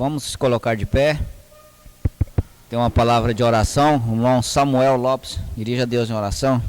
Vamos se colocar de pé. Tem uma palavra de oração. O irmão Samuel Lopes, dirija a Deus em oração.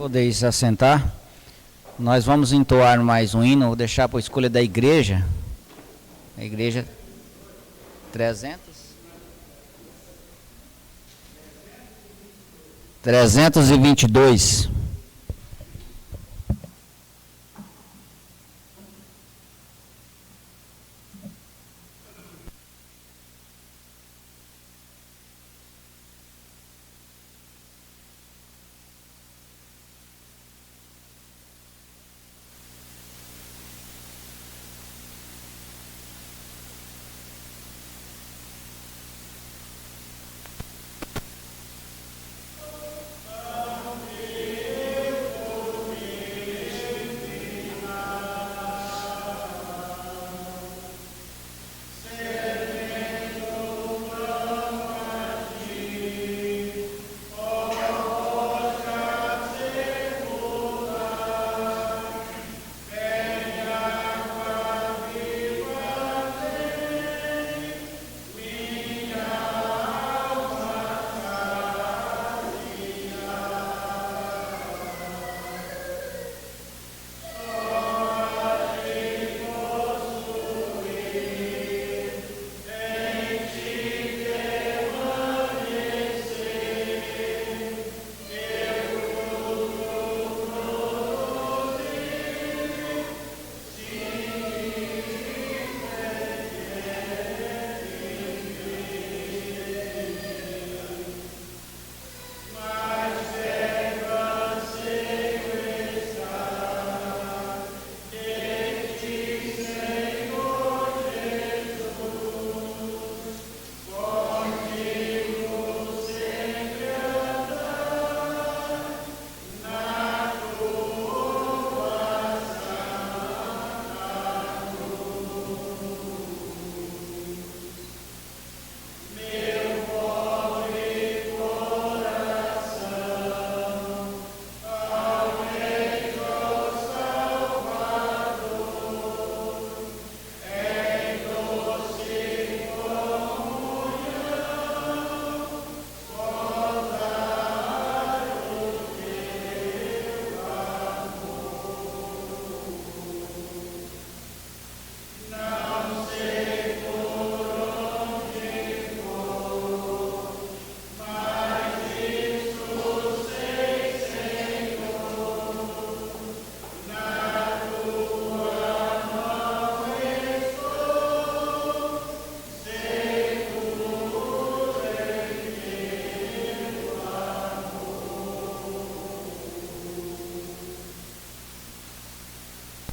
Podeis assentar. Nós vamos entoar mais um hino, vou deixar para a escolha da igreja. A igreja 322.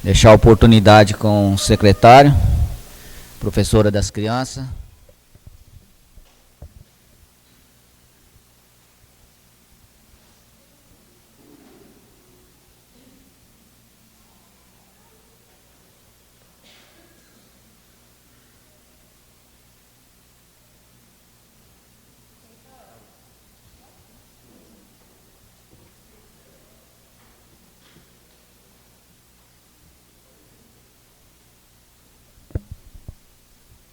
Deixar a oportunidade com o secretário, professora das crianças.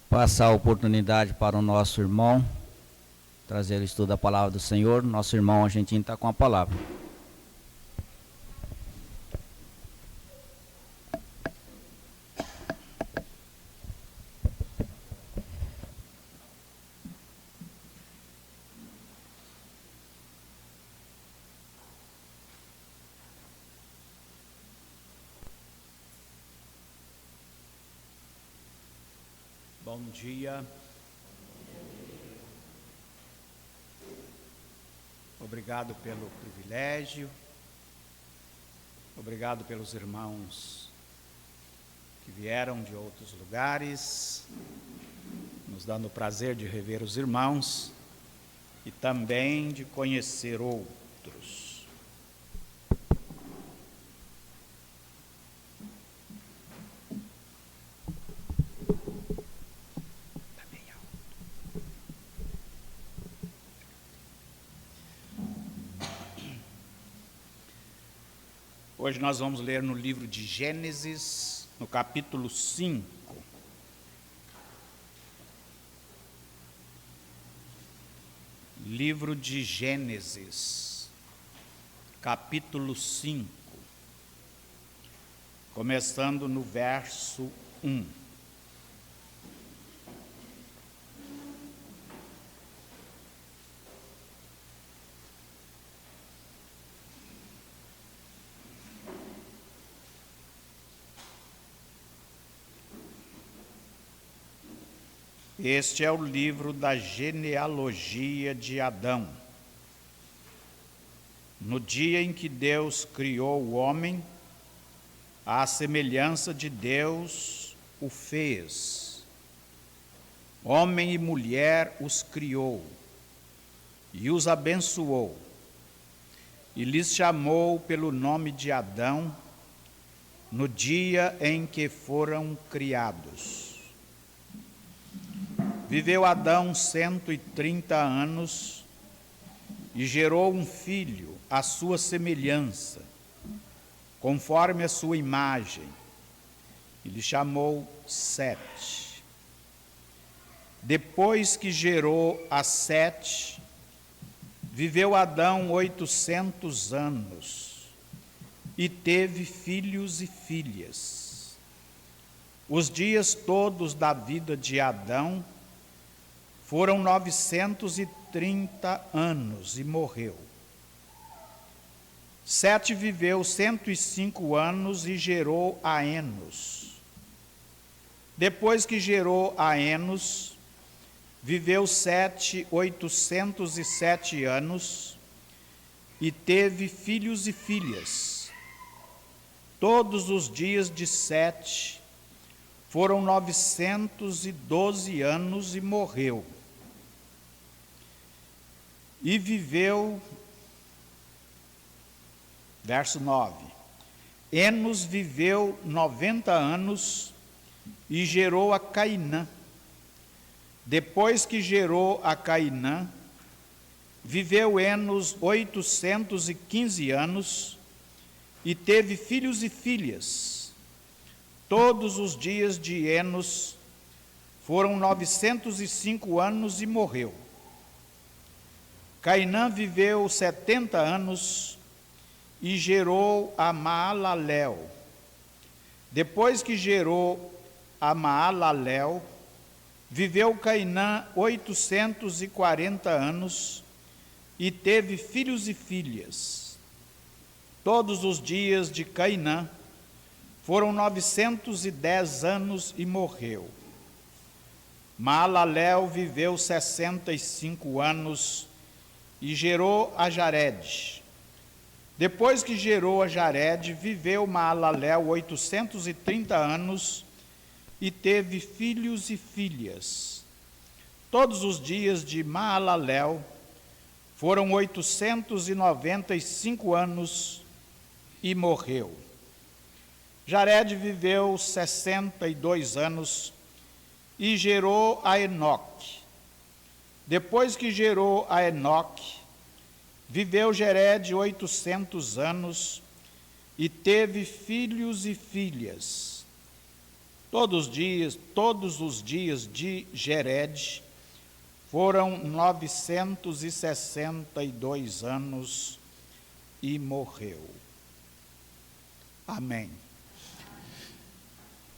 Passar a oportunidade para o nosso irmão, trazer o estudo da palavra do Senhor. Nosso irmão argentino está com a palavra. Bom dia. Obrigado pelo privilégio. Obrigado pelos irmãos que vieram de outros lugares, nos dando o prazer de rever os irmãos e também de conhecer outros. Hoje nós vamos ler no livro de Gênesis, no capítulo 5. Livro de Gênesis, capítulo 5, começando no verso 1. Este é o livro da genealogia de Adão. No dia em que Deus criou o homem, à semelhança de Deus o fez. Homem e mulher os criou e os abençoou, e lhes chamou pelo nome de Adão, no dia em que foram criados. Viveu Adão 130 anos e gerou um filho à sua semelhança, conforme a sua imagem, e lhe chamou Sete. Depois que gerou a Sete, viveu Adão 800 anos e teve filhos e filhas. Os dias todos da vida de Adão foram 930 anos e morreu. Sete viveu 105 anos e gerou a Enos. Depois que gerou a Enos, viveu Sete 807 anos e teve filhos e filhas. Todos os dias de Sete foram 912 anos e morreu. E viveu, verso 9, Enos viveu 90 anos e gerou a Cainã. Depois que gerou a Cainã, viveu Enos 815 anos e teve filhos e filhas. Todos os dias de Enos foram 905 anos e morreu. Cainã viveu 70 anos e gerou a Maalalel. Depois que gerou a Maalalel, viveu Cainã 840 anos e teve filhos e filhas. Todos os dias de Cainã foram 910 anos e morreu. Maalalel viveu 65 anos e gerou a Jared. Depois que gerou a Jared, viveu Maalalel 830 anos e teve filhos e filhas. Todos os dias de Maalalel foram 895 anos e morreu. Jared viveu 62 anos e gerou a Enoque. Depois que gerou a Enoque, viveu Jared 800 anos e teve filhos e filhas. Todos os dias de Jared foram 962 anos e morreu. Amém.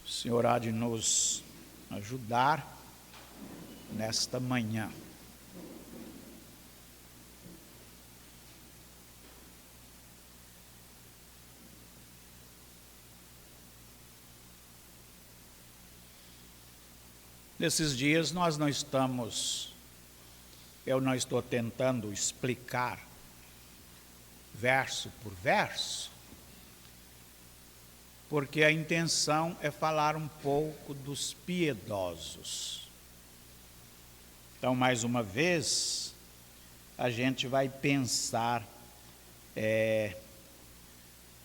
O Senhor há de nos ajudar nesta manhã. Nesses dias eu não estou tentando explicar verso por verso, porque a intenção é falar um pouco dos piedosos. Então, mais uma vez, a gente vai pensar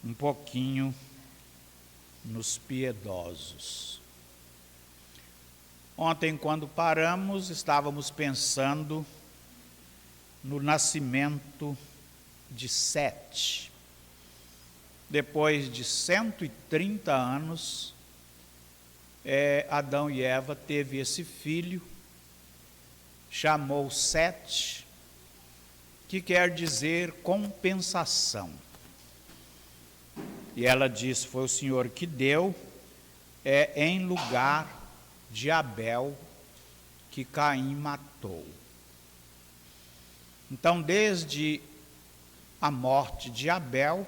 um pouquinho nos piedosos. Ontem, quando paramos, estávamos pensando no nascimento de Sete. Depois de 130 anos, Adão e Eva teve esse filho, chamou Sete, que quer dizer compensação. E ela disse, foi o Senhor que deu, em lugar de Abel, que Caim matou. Então, desde a morte de Abel,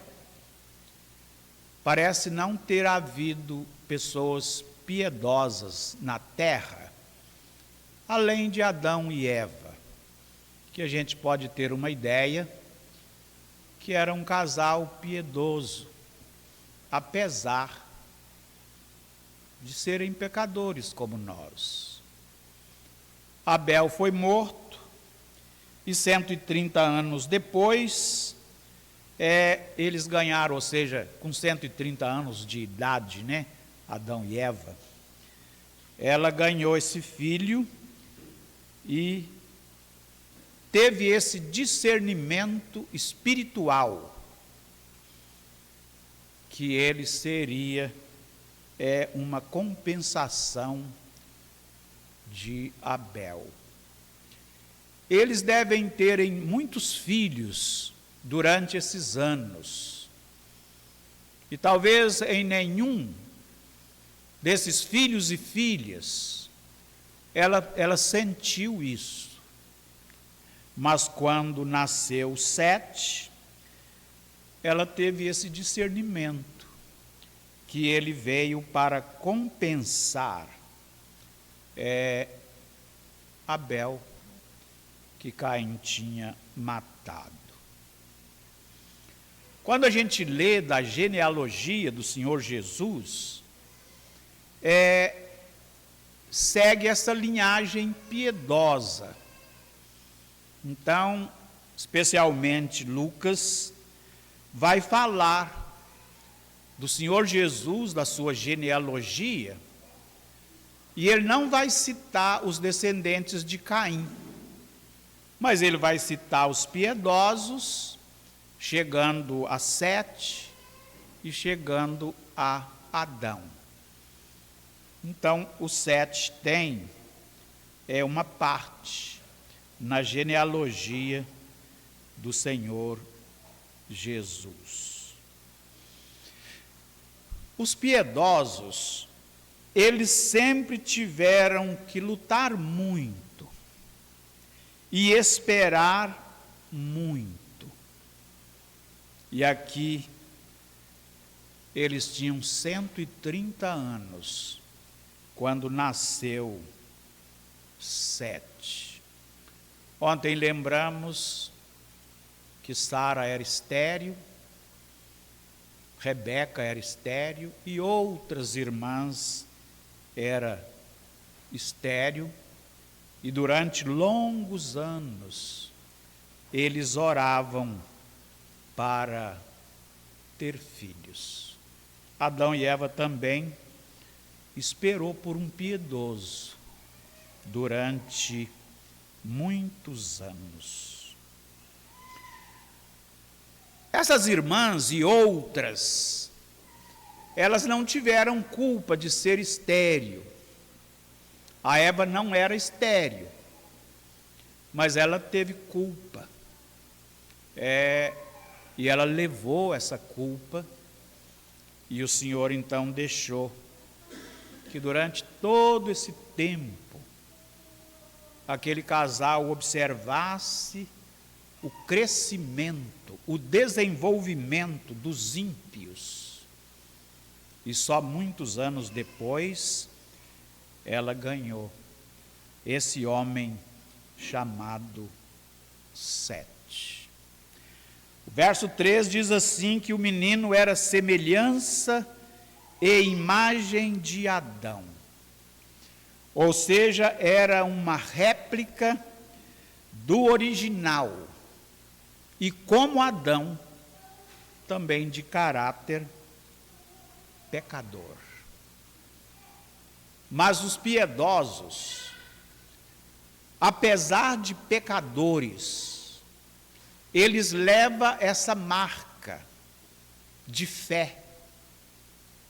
parece não ter havido pessoas piedosas na terra, além de Adão e Eva, que a gente pode ter uma ideia que era um casal piedoso, apesar de serem pecadores como nós. Abel foi morto e 130 anos depois, eles ganharam, ou seja, com 130 anos de idade, Adão e Eva, ela ganhou esse filho e teve esse discernimento espiritual, que ele seria uma compensação de Abel. Eles devem terem muitos filhos durante esses anos, e talvez em nenhum desses filhos e filhas ela sentiu isso, mas quando nasceu Sete, ela teve esse discernimento, que ele veio para compensar Abel, que Caim tinha matado. Quando a gente lê da genealogia do Senhor Jesus, segue essa linhagem piedosa. Então, especialmente Lucas, vai falar do Senhor Jesus, da sua genealogia, e ele não vai citar os descendentes de Caim, mas ele vai citar os piedosos, chegando a Sete e chegando a Adão. Então, o Sete tem uma parte na genealogia do Senhor Jesus. Os piedosos, eles sempre tiveram que lutar muito e esperar muito. E aqui eles tinham 130 anos quando nasceu Sete. Ontem lembramos que Sara era estéril Rebeca era estéril e outras irmãs era estéril, e durante longos anos eles oravam para ter filhos. Adão e Eva também esperou por um piedoso durante muitos anos. Essas irmãs e outras, elas não tiveram culpa de ser estéril. A Eva não era estéril, mas ela teve culpa. E ela levou essa culpa, e o Senhor então deixou que durante todo esse tempo, aquele casal observasse o crescimento, o desenvolvimento dos ímpios. E só muitos anos depois, ela ganhou esse homem chamado Sete. O verso 3 diz assim, que o menino era semelhança e imagem de Adão. Ou seja, era uma réplica do original. E como Adão, também de caráter pecador. Mas os piedosos, apesar de pecadores, eles levam essa marca de fé,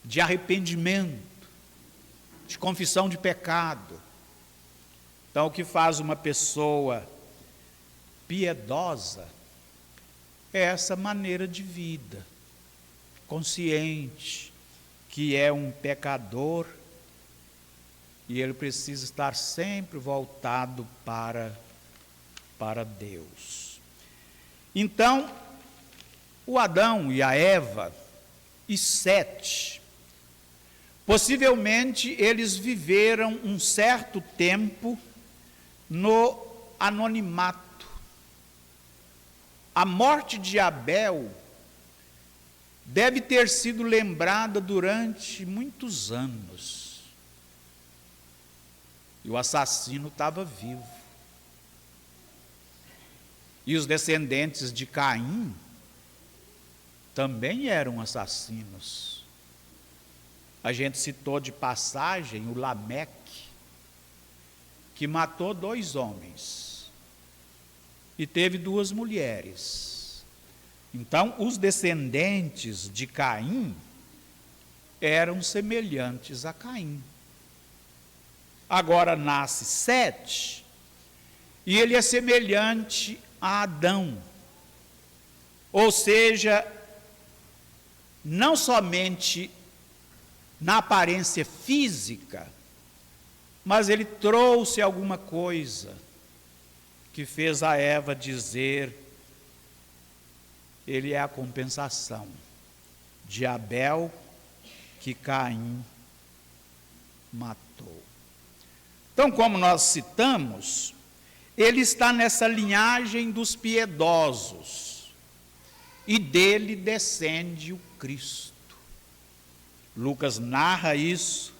de arrependimento, de confissão de pecado. Então, o que faz uma pessoa piedosa é essa maneira de vida, consciente que é um pecador e ele precisa estar sempre voltado para Deus. Então, o Adão e a Eva e Sete, possivelmente eles viveram um certo tempo no anonimato. A morte de Abel deve ter sido lembrada durante muitos anos. E o assassino estava vivo. E os descendentes de Caim também eram assassinos. A gente citou de passagem o Lameque, que matou 2 homens e teve 2 mulheres. Então, os descendentes de Caim eram semelhantes a Caim. Agora nasce Sete, e ele é semelhante a Adão. Ou seja, não somente na aparência física, mas ele trouxe alguma coisa que fez a Eva dizer: ele é a compensação de Abel que Caim matou. Então, como nós citamos, ele está nessa linhagem dos piedosos, e dele descende o Cristo. Lucas narra isso,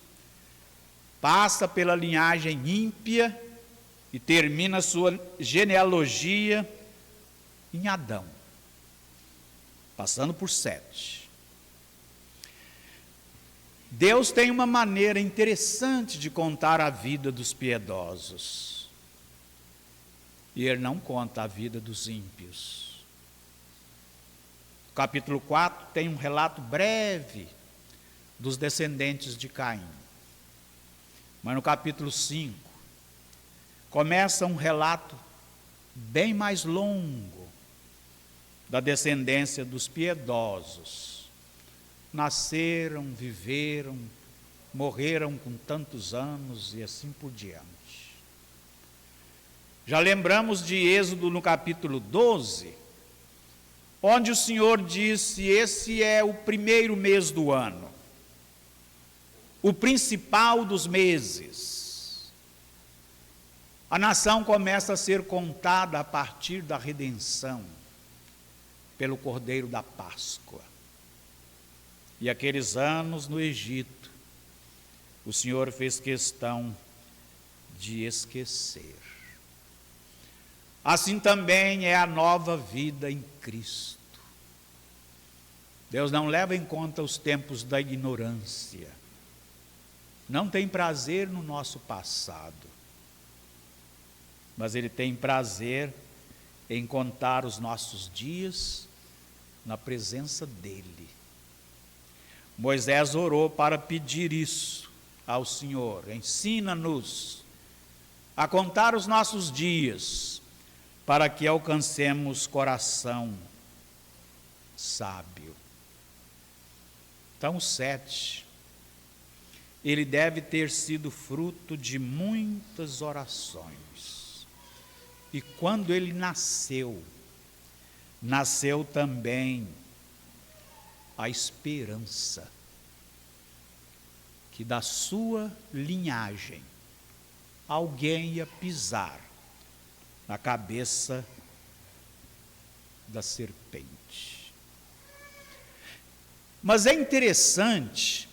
passa pela linhagem ímpia e termina sua genealogia em Adão, passando por Sete. Deus tem uma maneira interessante de contar a vida dos piedosos, e Ele não conta a vida dos ímpios. No capítulo 4 tem um relato breve dos descendentes de Caim, mas no capítulo 5 começa um relato bem mais longo da descendência dos piedosos. Nasceram, viveram, morreram com tantos anos e assim por diante. Já lembramos de Êxodo no capítulo 12, onde o Senhor disse: esse é o primeiro mês do ano, o principal dos meses. A nação começa a ser contada a partir da redenção pelo Cordeiro da Páscoa. e aqueles anos no Egito, o Senhor fez questão de esquecer. Assim também é a nova vida em Cristo. Deus não leva em conta os tempos da ignorância. Não tem prazer no nosso passado. Mas Ele tem prazer em contar os nossos dias na presença dEle. Moisés orou para pedir isso ao Senhor. Ensina-nos a contar os nossos dias, para que alcancemos coração sábio. Então, 7, ele deve ter sido fruto de muitas orações. E quando ele nasceu, nasceu também a esperança que da sua linhagem alguém ia pisar na cabeça da serpente. Mas é interessante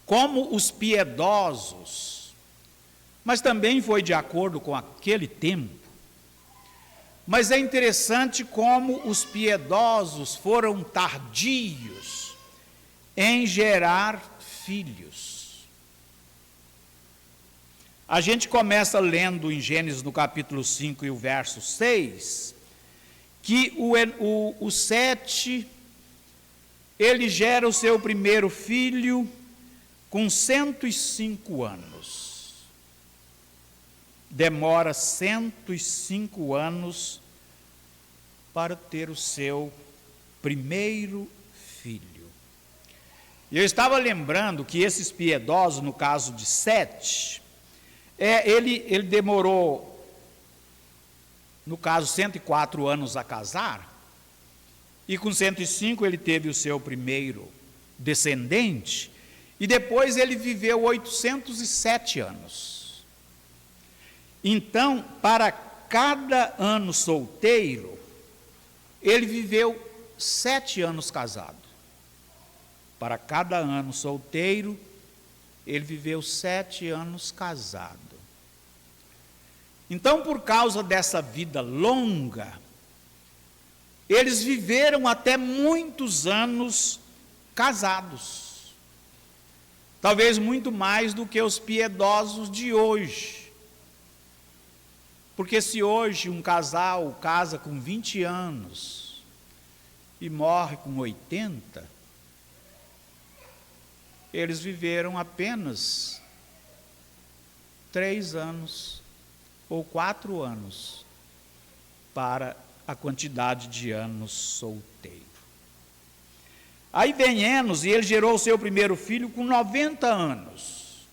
como os piedosos, mas também foi de acordo com aquele tempo, mas é interessante como os piedosos foram tardios em gerar filhos. A gente começa lendo em Gênesis no capítulo 5 e o verso 6, que o Sete, ele gera o seu primeiro filho com 105 anos. Demora 105 anos para ter o seu primeiro filho. E eu estava lembrando que esses piedosos, no caso de Sete, ele demorou, no caso, 104 anos a casar, e com 105 ele teve o seu primeiro descendente, e depois ele viveu 807 anos. Então, para cada ano solteiro, ele viveu 7 anos casado. Para cada ano solteiro, ele viveu 7 anos casado. Então, por causa dessa vida longa, eles viveram até muitos anos casados. Talvez muito mais do que os piedosos de hoje. Porque se hoje um casal casa com 20 anos e morre com 80, eles viveram apenas 3 anos ou 4 anos para a quantidade de anos solteiro. Aí vem Enos, e ele gerou o seu primeiro filho com 90 anos.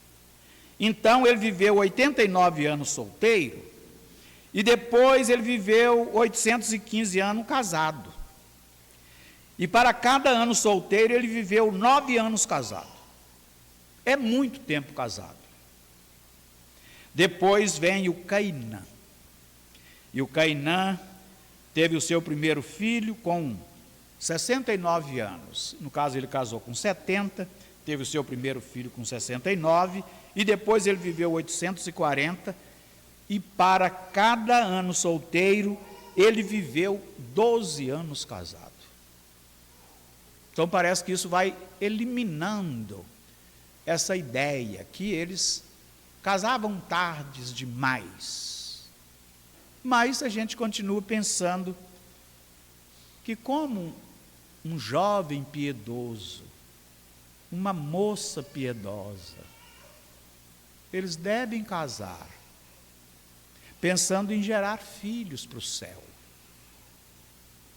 Então ele viveu 89 anos solteiro, e depois ele viveu 815 anos casado. E para cada ano solteiro ele viveu 9 anos casado. É muito tempo casado. Depois vem o Cainã. E o Cainã teve o seu primeiro filho com 69 anos. No caso, ele casou com 70, teve o seu primeiro filho com 69, e depois ele viveu 840, e para cada ano solteiro, ele viveu 12 anos casado. Então parece que isso vai eliminando essa ideia que eles casavam tardes demais. Mas a gente continua pensando que como um jovem piedoso, uma moça piedosa, eles devem casar, pensando em gerar filhos para o céu.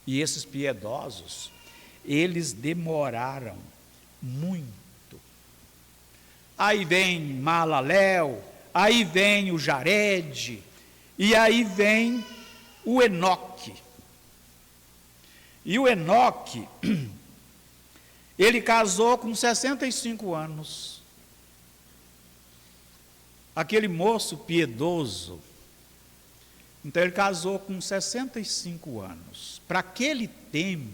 E esses piedosos, eles demoraram muito. Aí vem Malaléu, aí vem o Jarede, e aí vem o Enoque. E o Enoque, ele casou com 65 anos. Aquele moço piedoso, então ele casou com 65 anos. Para aquele tempo,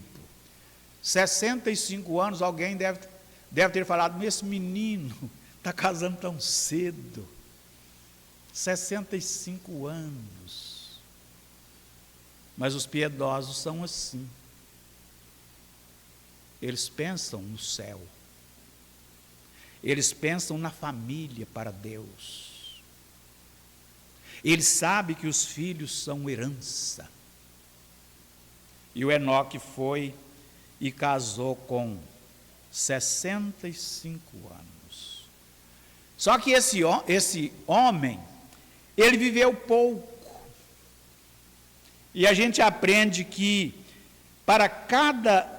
65 anos, alguém deve ter falado, mas esse menino está casando tão cedo. 65 anos. Mas os piedosos são assim. Eles pensam no céu. Eles pensam na família para Deus. Eles sabem que os filhos são herança. E o Enoque foi e casou com 65 anos. Só que esse homem, ele viveu pouco. E a gente aprende que para cada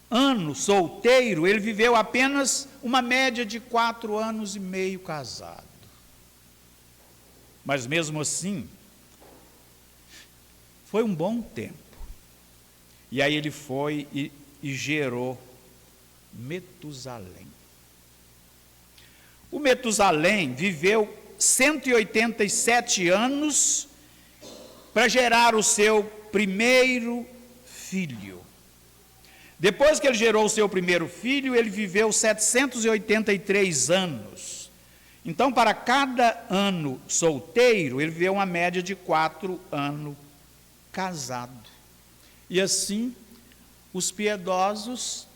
ano solteiro, ele viveu apenas uma média de 4 anos e meio casado. Mas mesmo assim, foi um bom tempo. E aí ele foi e gerou Metusalém. O Metusalém viveu 187 anos para gerar o seu primeiro filho. Depois que ele gerou o seu primeiro filho, ele viveu 783 anos. Então, para cada ano solteiro, ele viveu uma média de 4 anos casado. E assim, os piedosos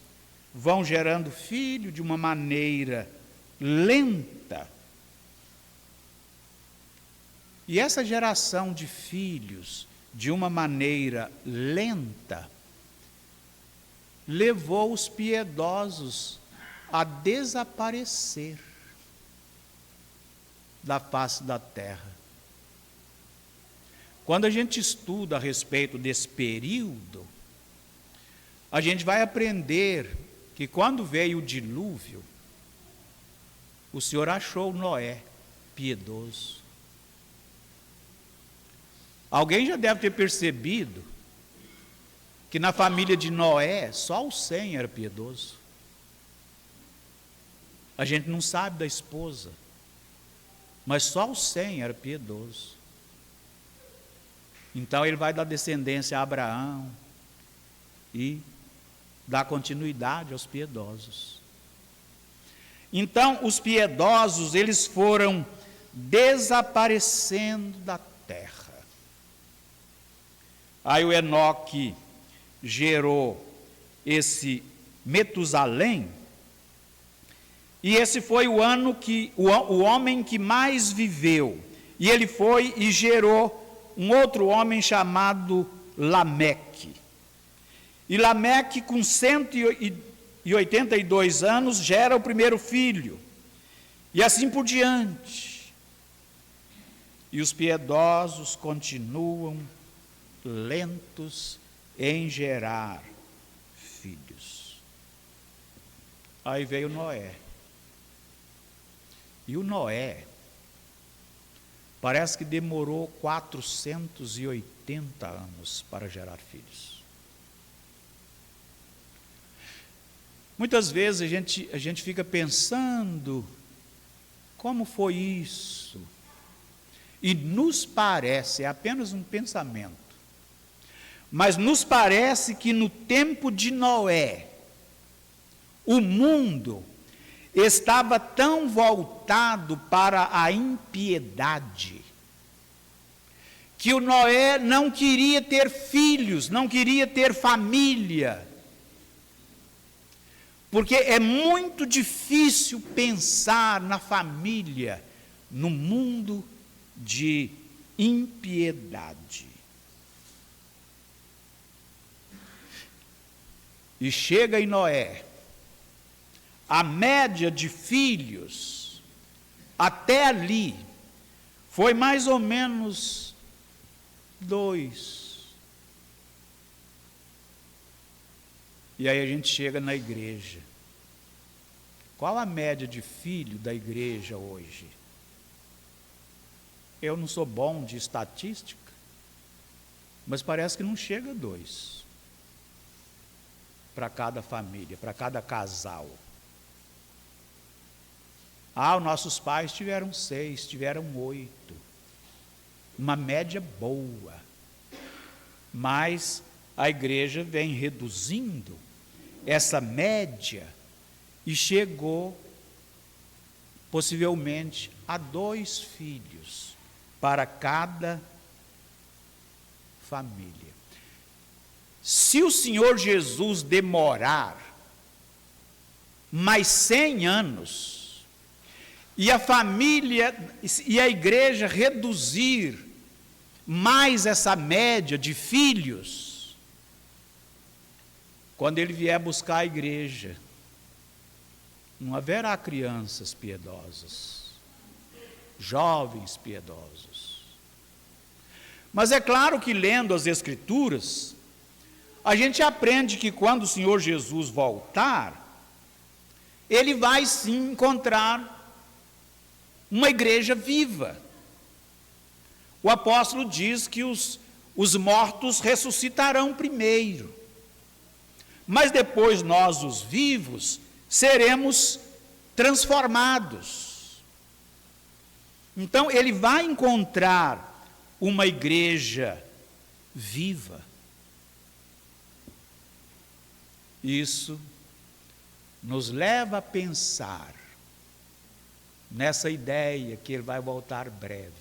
vão gerando filho de uma maneira lenta. E essa geração de filhos, de uma maneira lenta, levou os piedosos a desaparecer da face da terra. Quando a gente estuda a respeito desse período, a gente vai aprender que quando veio o dilúvio, o Senhor achou Noé piedoso. Alguém já deve ter percebido que na família de Noé, só o Sem era piedoso. A gente não sabe da esposa, mas só o Sem era piedoso. Então ele vai dar descendência a Abraão e dar continuidade aos piedosos. Então os piedosos, eles foram desaparecendo da terra. Aí o Enoque gerou esse Metusalém, e esse foi o ano que o homem que mais viveu, e ele foi e gerou um outro homem chamado Lameque. E Lameque, com 182 anos, gera o primeiro filho, e assim por diante. E os piedosos continuam lentos em gerar filhos. Aí veio Noé. E o Noé parece que demorou 480 anos para gerar filhos. Muitas vezes a gente fica pensando, como foi isso? E nos parece, é apenas um pensamento, mas nos parece que no tempo de Noé, o mundo estava tão voltado para a impiedade, que o Noé não queria ter filhos, não queria ter família, porque é muito difícil pensar na família no mundo de impiedade. E chega em Noé, a média de filhos, até ali, foi mais ou menos 2. E aí a gente chega na igreja. Qual a média de filho da igreja hoje? Eu não sou bom de estatística, mas parece que não chega a 2. Para cada família, para cada casal. Os nossos pais tiveram 6, tiveram 8. Uma média boa. Mas a igreja vem reduzindo essa média e chegou, possivelmente, a 2 filhos para cada família. Se o Senhor Jesus demorar mais 100 anos, e a família e a igreja reduzir mais essa média de filhos, quando ele vier buscar a igreja, não haverá crianças piedosas, jovens piedosos. Mas é claro que, lendo as Escrituras, a gente aprende que quando o Senhor Jesus voltar, ele vai sim encontrar uma igreja viva. O apóstolo diz que os mortos ressuscitarão primeiro, mas depois nós, os vivos, seremos transformados. Então ele vai encontrar uma igreja viva. Isso nos leva a pensar nessa ideia que ele vai voltar breve.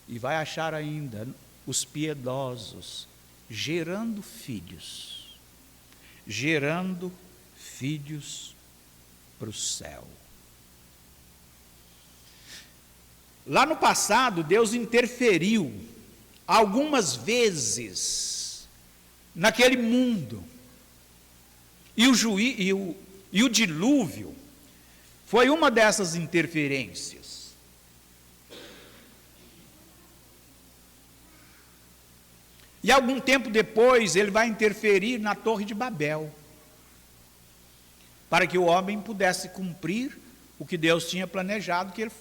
E vai achar ainda os piedosos gerando filhos para o céu. Lá no passado, Deus interferiu algumas vezes naquele mundo. E o dilúvio foi uma dessas interferências. E algum tempo depois, ele vai interferir na Torre de Babel, para que o homem pudesse cumprir o que Deus tinha planejado, que ele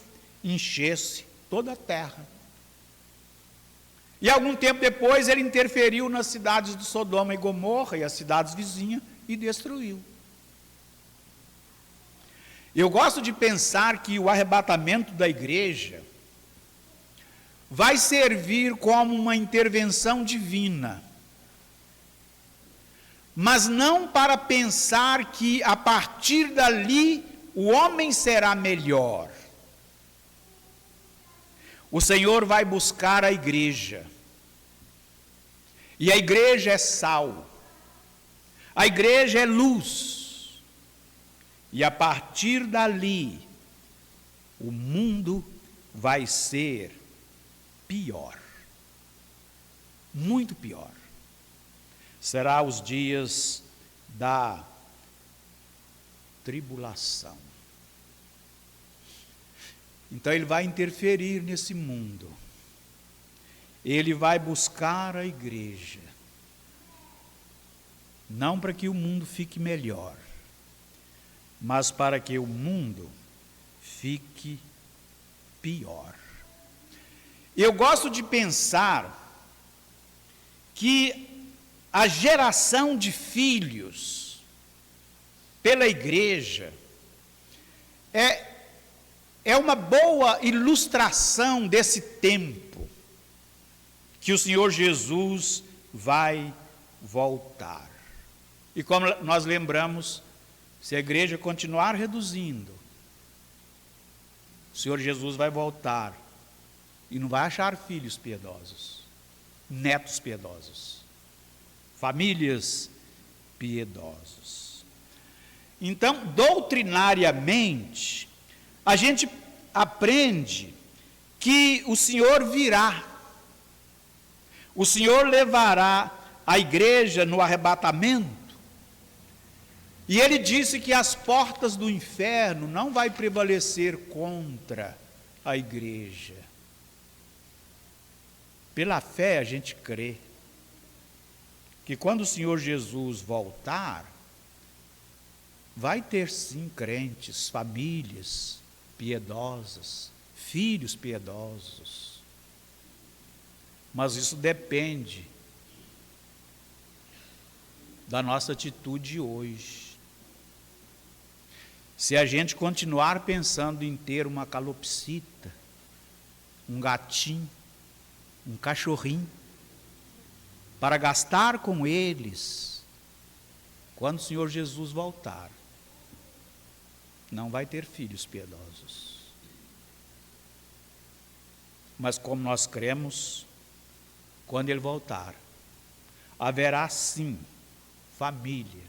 enchesse toda a terra. E algum tempo depois, ele interferiu nas cidades de Sodoma e Gomorra e as cidades vizinhas e destruiu. Eu gosto de pensar que o arrebatamento da igreja vai servir como uma intervenção divina, mas não para pensar que a partir dali o homem será melhor. O Senhor vai buscar a igreja, e a igreja é sal, a igreja é luz, e a partir dali o mundo vai ser pior, muito pior. Será os dias da tribulação. Então ele vai interferir nesse mundo. Ele vai buscar a igreja. Não para que o mundo fique melhor, mas para que o mundo fique pior. Eu gosto de pensar que a geração de filhos pela igreja é uma boa ilustração desse tempo que o Senhor Jesus vai voltar. E como nós lembramos, se a igreja continuar reduzindo, o Senhor Jesus vai voltar e não vai achar filhos piedosos, netos piedosos, famílias piedosas. Então, doutrinariamente, a gente aprende que o Senhor virá, o Senhor levará a igreja no arrebatamento, e ele disse que as portas do inferno não vai prevalecer contra a igreja. Pela fé a gente crê que quando o Senhor Jesus voltar, vai ter sim crentes, famílias piedosas, filhos piedosos. Mas isso depende da nossa atitude hoje. Se a gente continuar pensando em ter uma calopsita, um gatinho, um cachorrinho, para gastar com eles quando o Senhor Jesus voltar, não vai ter filhos piedosos. Mas como nós cremos, quando Ele voltar, haverá sim família,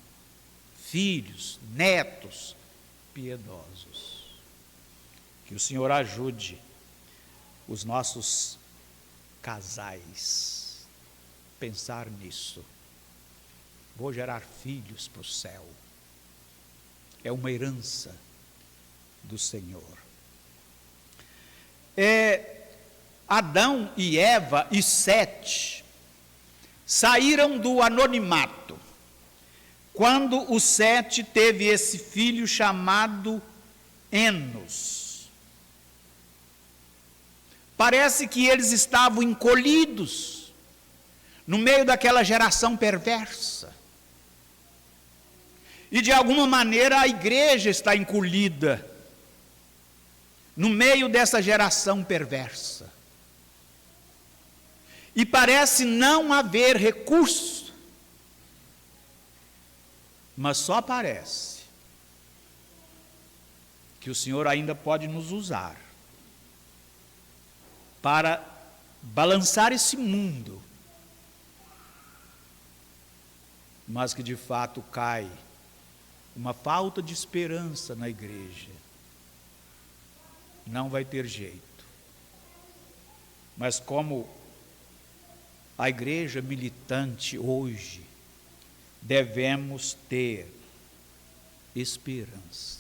filhos, netos piedosos. Que o Senhor ajude os nossos casais a pensar nisso. Vou gerar filhos para o céu. É uma herança do Senhor. Adão e Eva e Sete saíram do anonimato quando o Sete teve esse filho chamado Enos. Parece que eles estavam encolhidos no meio daquela geração perversa. E de alguma maneira a igreja está encolhida no meio dessa geração perversa. E parece não haver recurso, mas só parece que o Senhor ainda pode nos usar para balançar esse mundo, mas que de fato cai uma falta de esperança na igreja. Não vai ter jeito. Mas como a igreja militante hoje, devemos ter esperança.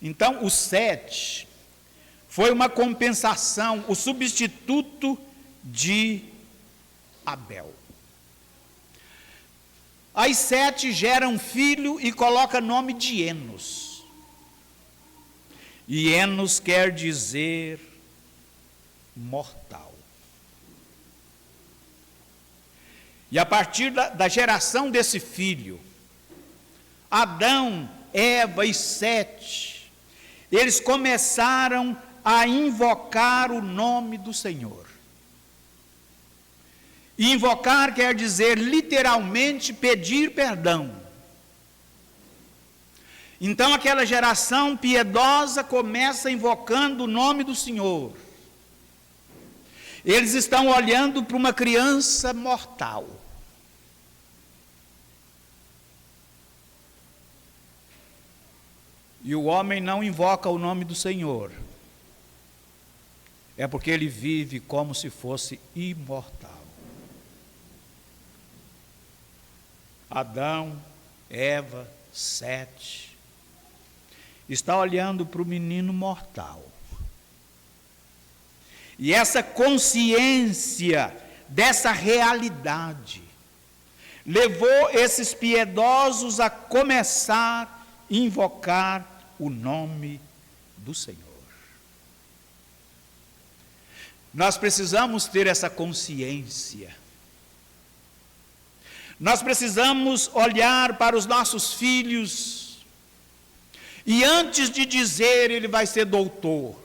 Então, o Sete foi uma compensação, o substituto de Abel. As Sete geram um filho e coloca nome de Enos. E Enos quer dizer mortal. E a partir da geração desse filho, Adão, Eva e Sete, eles começaram a invocar o nome do Senhor. E invocar quer dizer literalmente pedir perdão. Então aquela geração piedosa começa invocando o nome do Senhor. Eles estão olhando para uma criança mortal. E o homem não invoca o nome do Senhor. É porque ele vive como se fosse imortal. Adão, Eva, Sete, está olhando para o menino mortal. E essa consciência dessa realidade levou esses piedosos a começar a invocar o nome do Senhor. Nós precisamos ter essa consciência. Nós precisamos olhar para os nossos filhos e antes de dizer ele vai ser doutor,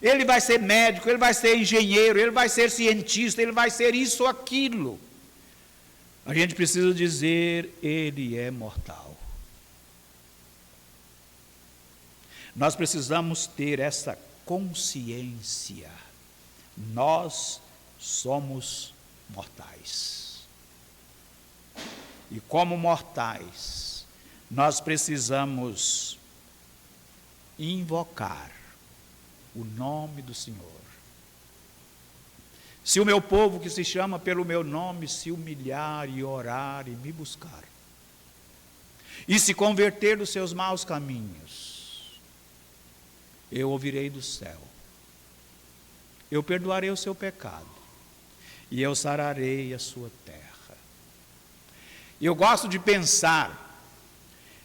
ele vai ser médico, ele vai ser engenheiro, ele vai ser cientista, ele vai ser isso ou aquilo, a gente precisa dizer ele é mortal. Nós precisamos ter essa consciência, nós somos mortais. E como mortais, nós precisamos invocar o nome do Senhor. Se o meu povo que se chama pelo meu nome se humilhar e orar e me buscar, e se converter dos seus maus caminhos, eu ouvirei do céu, eu perdoarei o seu pecado, e eu sararei a sua terra. Eu gosto de pensar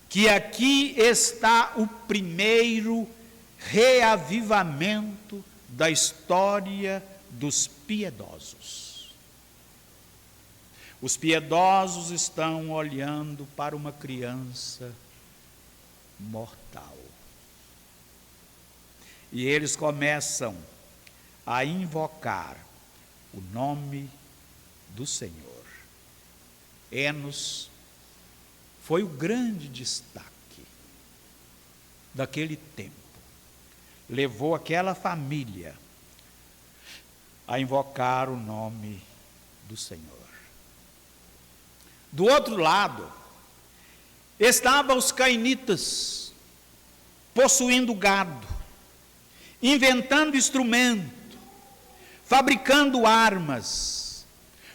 que aqui está o primeiro reavivamento da história dos piedosos. Os piedosos estão olhando para uma criança mortal. E eles começam a invocar o nome do Senhor. Enos foi o grande destaque daquele tempo. Levou aquela família a invocar o nome do Senhor. Do outro lado, estavam os cainitas, possuindo gado, inventando instrumento, fabricando armas,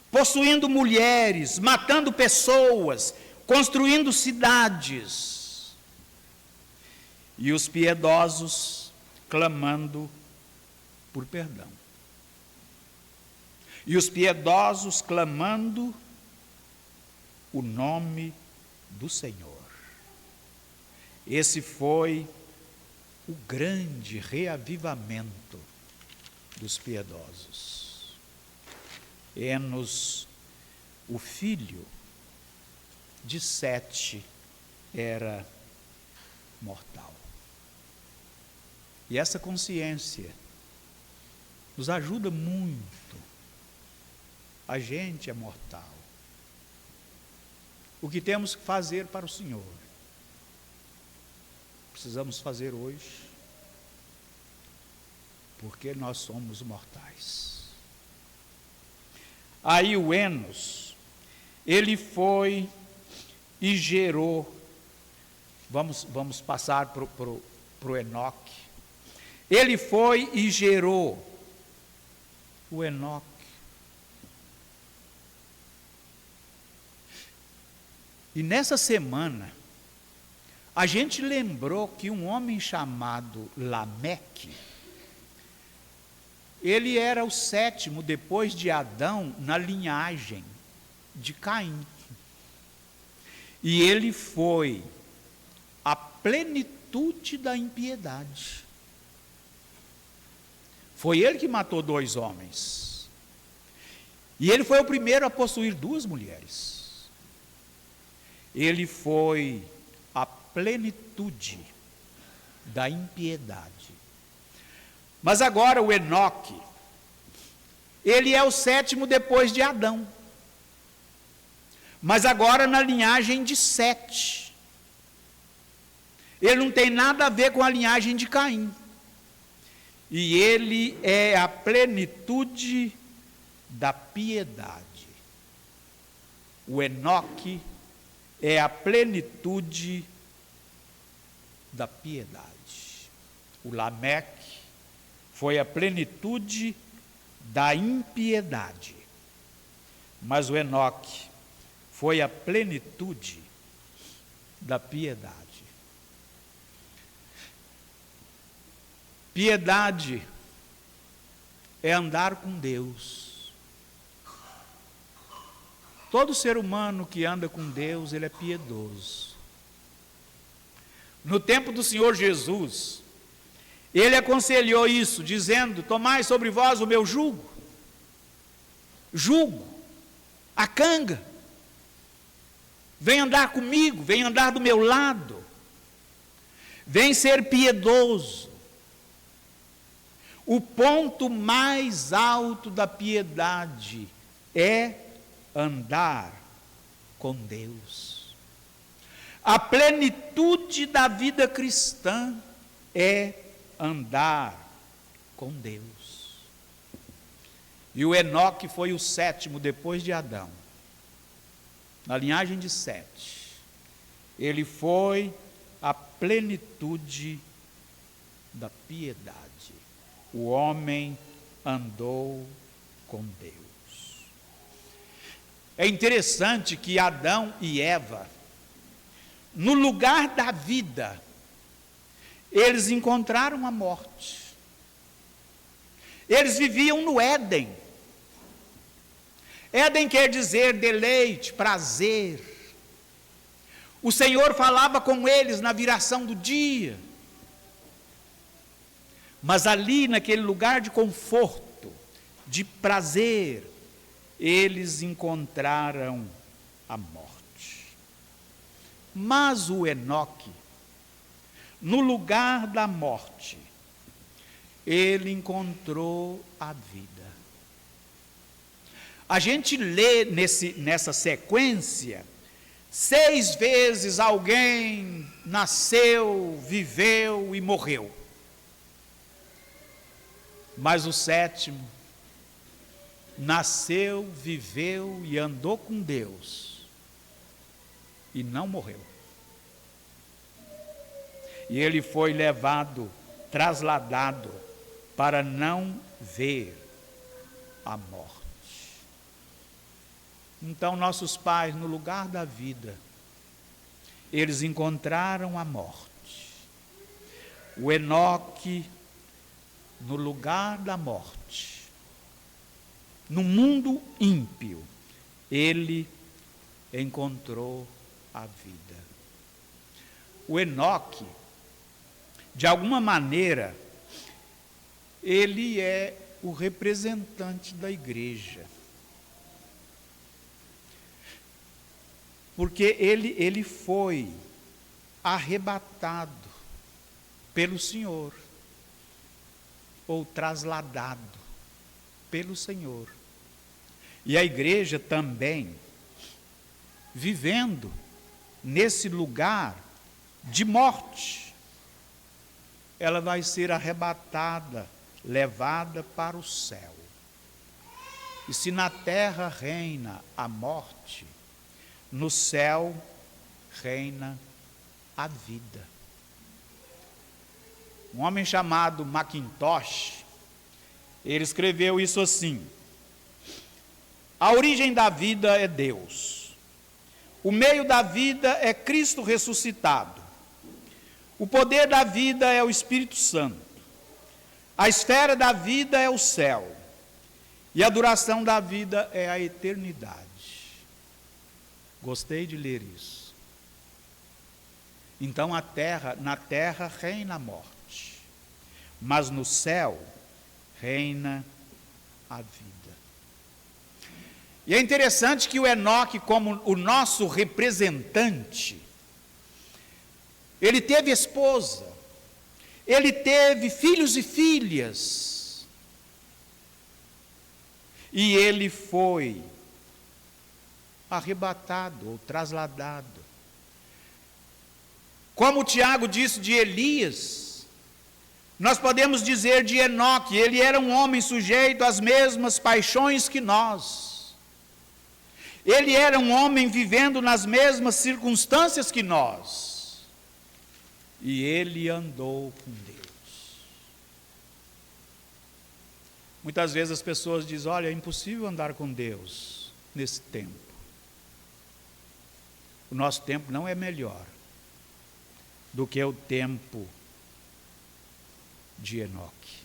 possuindo mulheres, matando pessoas, construindo cidades. E os piedosos clamando por perdão. E os piedosos clamando o nome do Senhor. Esse foi o grande reavivamento dos piedosos. Enos, o filho de Sete, era mortal. E essa consciência nos ajuda muito. A gente é mortal. O que temos que fazer para o Senhor? Precisamos fazer hoje, porque nós somos mortais. Aí o Enos, ele foi e gerou, vamos passar para o Enoque. Ele foi e gerou o Enoque. E nessa semana, a gente lembrou que um homem chamado Lameque, ele era o sétimo depois de Adão na linhagem de Caim. E ele foi a plenitude da impiedade. Foi ele que matou 2 homens. E ele foi o primeiro a possuir 2 mulheres. Ele foi a plenitude da impiedade. Mas agora o Enoque, ele é o sétimo depois de Adão. Mas agora na linhagem de Sete. Ele não tem nada a ver com a linhagem de Caim. E ele é a plenitude da piedade. O Enoque é a plenitude da piedade. O Lameque foi a plenitude da impiedade. Mas o Enoque foi a plenitude da piedade. Piedade é andar com Deus. Todo ser humano que anda com Deus, ele é piedoso. No tempo do Senhor Jesus, ele aconselhou isso, dizendo: tomai sobre vós o meu jugo, a canga, vem andar comigo, vem andar do meu lado, vem ser piedoso. O ponto mais alto da piedade é andar com Deus. A plenitude da vida cristã é andar com Deus. E o Enoque foi o sétimo depois de Adão, na linhagem de Sete. Ele foi a plenitude da piedade. O homem andou com Deus. É interessante que Adão e Eva, no lugar da vida, eles encontraram a morte. Eles viviam no Éden. Éden quer dizer deleite, prazer. O Senhor falava com eles na viração do dia. Mas ali, naquele lugar de conforto, de prazer, eles encontraram a morte. Mas o Enoque, no lugar da morte, ele encontrou a vida. A gente lê nessa sequência 6 vezes alguém nasceu, viveu e morreu. Mas o 7º nasceu, viveu e andou com Deus e não morreu. E ele foi levado, trasladado, para não ver a morte. Então, nossos pais, no lugar da vida, eles encontraram a morte. O Enoque, no lugar da morte, no mundo ímpio, ele encontrou a vida. O Enoque, de alguma maneira, ele é o representante da igreja. Porque ele foi arrebatado pelo Senhor, ou trasladado pelo Senhor. E a igreja também, vivendo nesse lugar de morte, ela vai ser arrebatada, levada para o céu. E se na terra reina a morte, no céu reina a vida. Um homem chamado Mackintosh, ele escreveu isso assim: a origem da vida é Deus, o meio da vida é Cristo ressuscitado, o poder da vida é o Espírito Santo, a esfera da vida é o céu, e a duração da vida é a eternidade. Gostei de ler isso. Então na terra reina a morte, mas no céu reina a vida. E é interessante que o Enoque, como o nosso representante, ele teve esposa, ele teve filhos e filhas, e ele foi arrebatado ou trasladado. Como o Tiago disse de Elias, nós podemos dizer de Enoque, ele era um homem sujeito às mesmas paixões que nós. Ele era um homem vivendo nas mesmas circunstâncias que nós. E ele andou com Deus. Muitas vezes as pessoas dizem: olha, é impossível andar com Deus nesse tempo. O nosso tempo não é melhor do que o tempo de Enoque.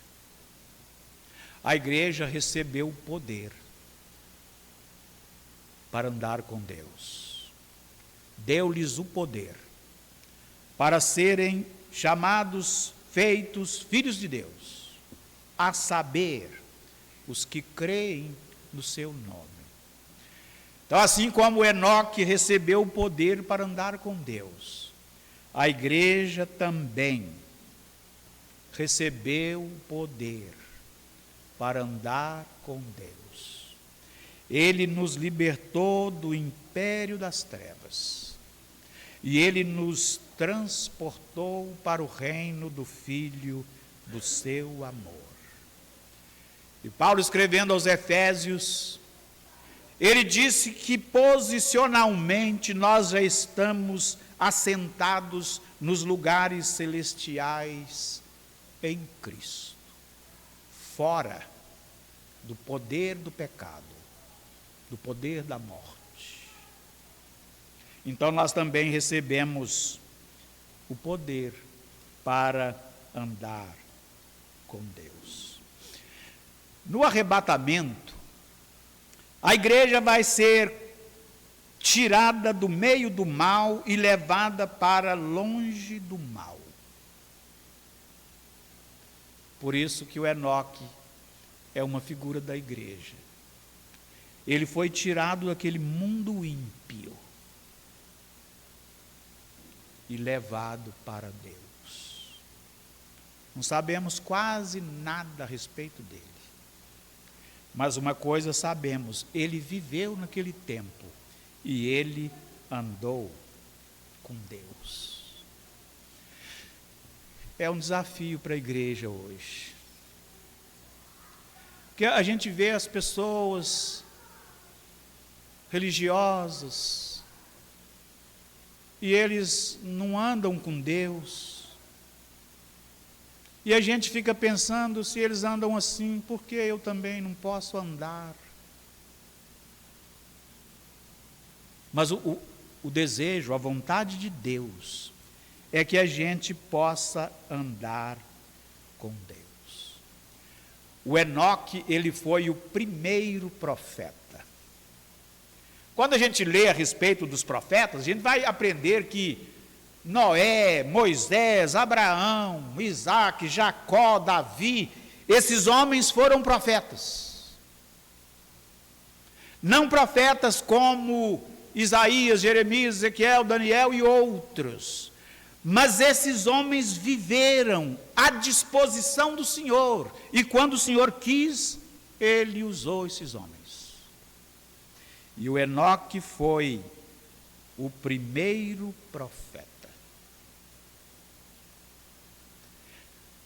A igreja recebeu o poder para andar com Deus. Deu-lhes o poder para serem chamados, feitos filhos de Deus, a saber, os que creem no seu nome. Então, assim como Enoque recebeu o poder para andar com Deus, a igreja também recebeu o poder para andar com Deus. Ele nos libertou do império das trevas e ele nos transportou para o reino do Filho do seu amor. E Paulo, escrevendo aos Efésios, ele disse que posicionalmente nós já estamos assentados nos lugares celestiais em Cristo, fora do poder do pecado, do poder da morte. Então nós também recebemos o poder para andar com Deus. No arrebatamento, a igreja vai ser tirada do meio do mal e levada para longe do mal. Por isso que o Enoque é uma figura da igreja. Ele foi tirado daquele mundo ímpio e levado para Deus. Não sabemos quase nada a respeito dele. Mas uma coisa sabemos, ele viveu naquele tempo e ele andou com Deus. É um desafio para a igreja hoje. Porque a gente vê as pessoas religiosas e eles não andam com Deus. E a gente fica pensando, se eles andam assim, por que eu também não posso andar? Mas o desejo, a vontade de Deus é que a gente possa andar com Deus. O Enoque, ele foi o primeiro profeta. Quando a gente lê a respeito dos profetas, a gente vai aprender que Noé, Moisés, Abraão, Isaac, Jacó, Davi, esses homens foram profetas. Não profetas como Isaías, Jeremias, Ezequiel, Daniel e outros, mas esses homens viveram à disposição do Senhor, e quando o Senhor quis, Ele usou esses homens. E o Enoque foi o primeiro profeta.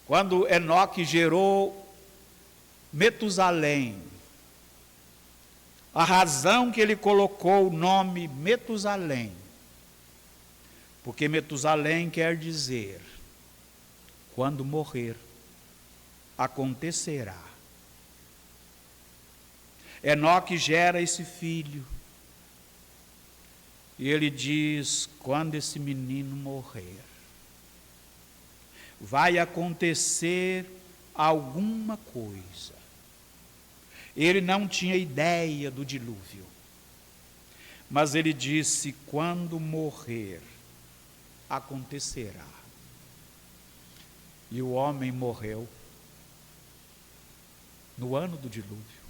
Quando Enoque gerou Metusalém, a razão que ele colocou o nome Metusalém, porque Metusalém quer dizer, quando morrer, acontecerá. Enoque gera esse filho, e ele diz, quando esse menino morrer, vai acontecer alguma coisa. Ele não tinha ideia do dilúvio, mas ele disse, quando morrer, acontecerá. E o homem morreu no ano do dilúvio.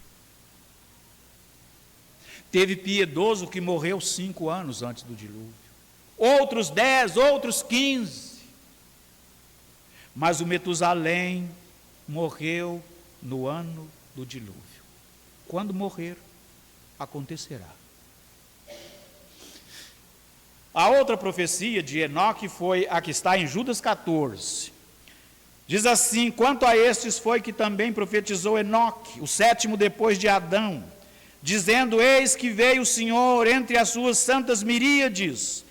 Teve piedoso que morreu 5 anos antes do dilúvio, outros 10, outros 15. Mas o Metusalém morreu no ano do dilúvio. Quando morrer, acontecerá. A outra profecia de Enoque foi a que está em Judas 14. Diz assim, quanto a estes foi que também profetizou Enoque, o 7º depois de Adão, dizendo, eis que veio o Senhor entre as suas santas miríades,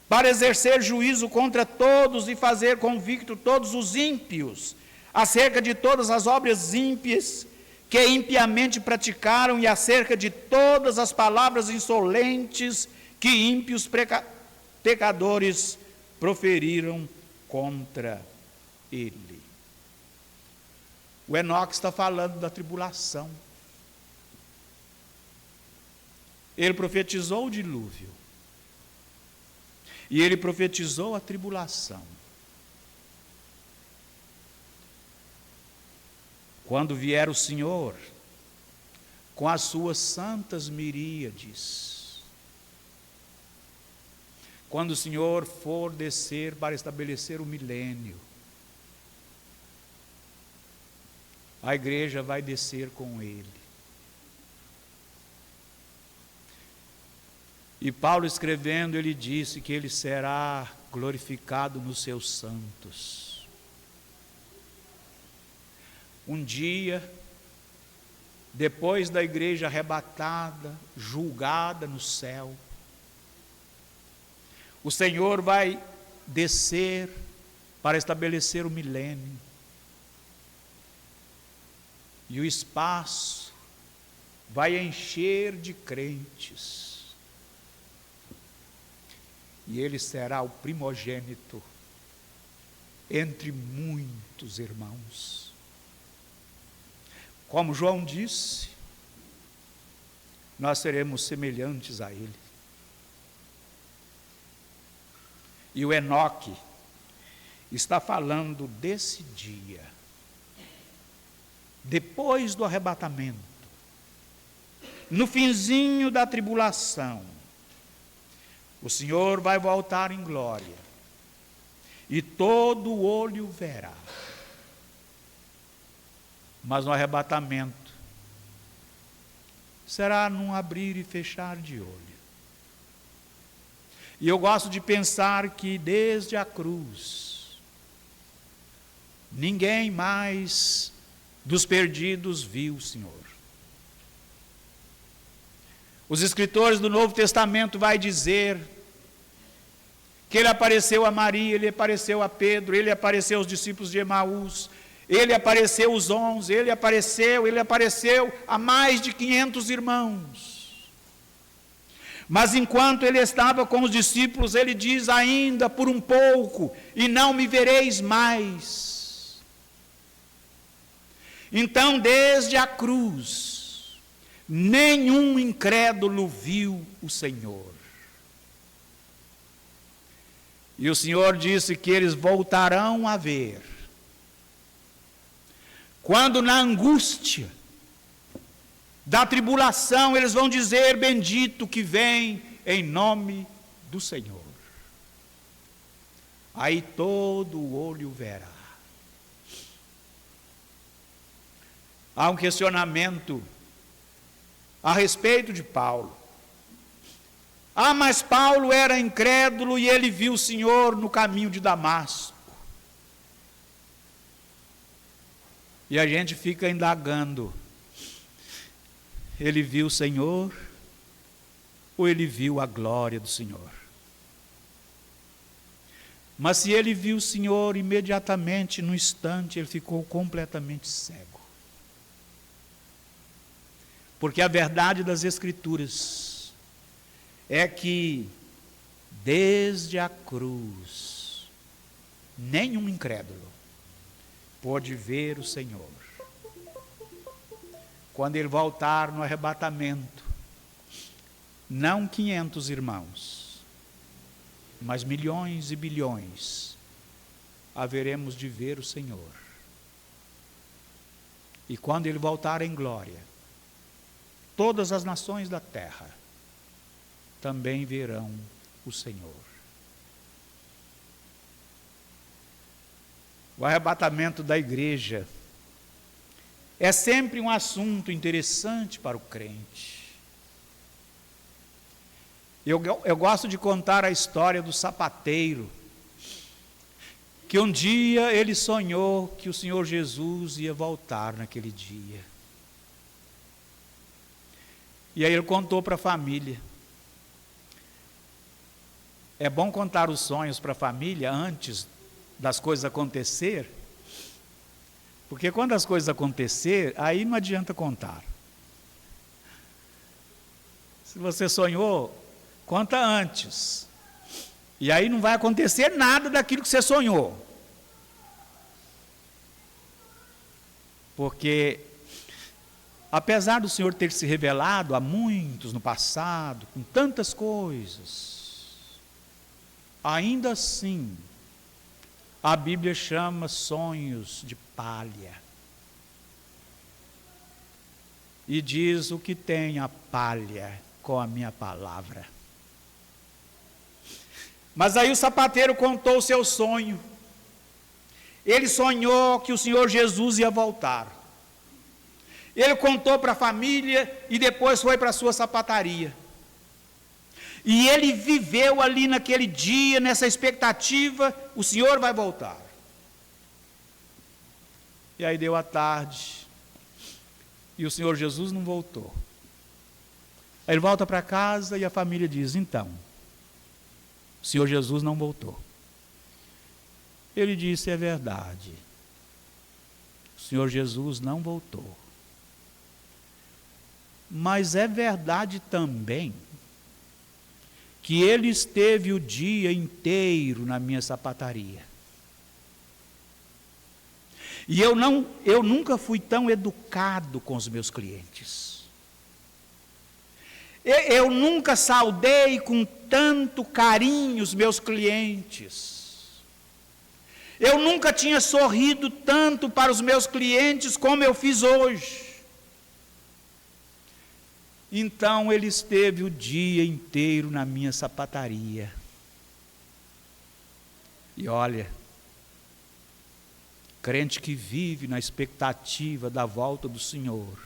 para exercer juízo contra todos e fazer convicto todos os ímpios, acerca de todas as obras ímpias que impiamente praticaram e acerca de todas as palavras insolentes que ímpios pecadores proferiram contra ele. O Enoque está falando da tribulação. Ele profetizou o dilúvio. E ele profetizou a tribulação. Quando vier o Senhor, com as suas santas miríades, quando o Senhor for descer para estabelecer o milênio, a igreja vai descer com ele. E Paulo escrevendo, ele disse que ele será glorificado nos seus santos. Um dia, depois da igreja arrebatada, julgada no céu, o Senhor vai descer para estabelecer o milênio. E o espaço vai encher de crentes. E ele será o primogênito entre muitos irmãos. Como João disse, nós seremos semelhantes a ele. E o Enoque está falando desse dia, depois do arrebatamento, no finzinho da tribulação, o Senhor vai voltar em glória, e todo olho verá. Mas no arrebatamento, será num abrir e fechar de olho. E eu gosto de pensar que desde a cruz, ninguém mais dos perdidos viu o Senhor. Os escritores do Novo Testamento vai dizer que ele apareceu a Maria, ele apareceu a Pedro, ele apareceu aos discípulos de Emaús, ele apareceu aos 11, ele apareceu a mais de 500 irmãos. Mas enquanto ele estava com os discípulos, ele diz ainda por um pouco, e não me vereis mais. Então, desde a cruz, nenhum incrédulo viu o Senhor. E o Senhor disse que eles voltarão a ver, quando na angústia da tribulação eles vão dizer: bendito que vem em nome do Senhor. Aí todo o olho verá. Há um questionamento a respeito de Paulo. Mas Paulo era incrédulo e ele viu o Senhor no caminho de Damasco. E a gente fica indagando: ele viu o Senhor ou ele viu a glória do Senhor? Mas se ele viu o Senhor, imediatamente, no instante, ele ficou completamente cego. Porque a verdade das Escrituras é que, desde a cruz, nenhum incrédulo pôde ver o Senhor. Quando ele voltar no arrebatamento, não 500 irmãos, mas milhões e bilhões, haveremos de ver o Senhor. E quando ele voltar em glória, todas as nações da terra também verão o Senhor. O arrebatamento da igreja é sempre um assunto interessante para o crente. Eu gosto de contar a história do sapateiro, que um dia ele sonhou que o Senhor Jesus ia voltar naquele dia. E aí ele contou para a família. É bom contar os sonhos para a família antes das coisas acontecer, porque quando as coisas acontecer, aí não adianta contar. Se você sonhou, conta antes, e aí não vai acontecer nada daquilo que você sonhou, porque apesar do Senhor ter se revelado a muitos no passado, com tantas coisas, ainda assim, a Bíblia chama sonhos de palha. E diz: o que tem a palha com a minha palavra. Mas aí o sapateiro contou o seu sonho. Ele sonhou que o Senhor Jesus ia voltar. Ele contou para a família e depois foi para a sua sapataria. E ele viveu ali naquele dia, nessa expectativa: o Senhor vai voltar. E aí deu a tarde, e o Senhor Jesus não voltou. Aí ele volta para casa e a família diz: então, o Senhor Jesus não voltou. Ele disse: é verdade, o Senhor Jesus não voltou. Mas é verdade também que ele esteve o dia inteiro na minha sapataria. E eu nunca fui tão educado com os meus clientes. Eu nunca saudei com tanto carinho os meus clientes. Eu nunca tinha sorrido tanto para os meus clientes como eu fiz hoje. Então ele esteve o dia inteiro na minha sapataria. E olha, crente que vive na expectativa da volta do Senhor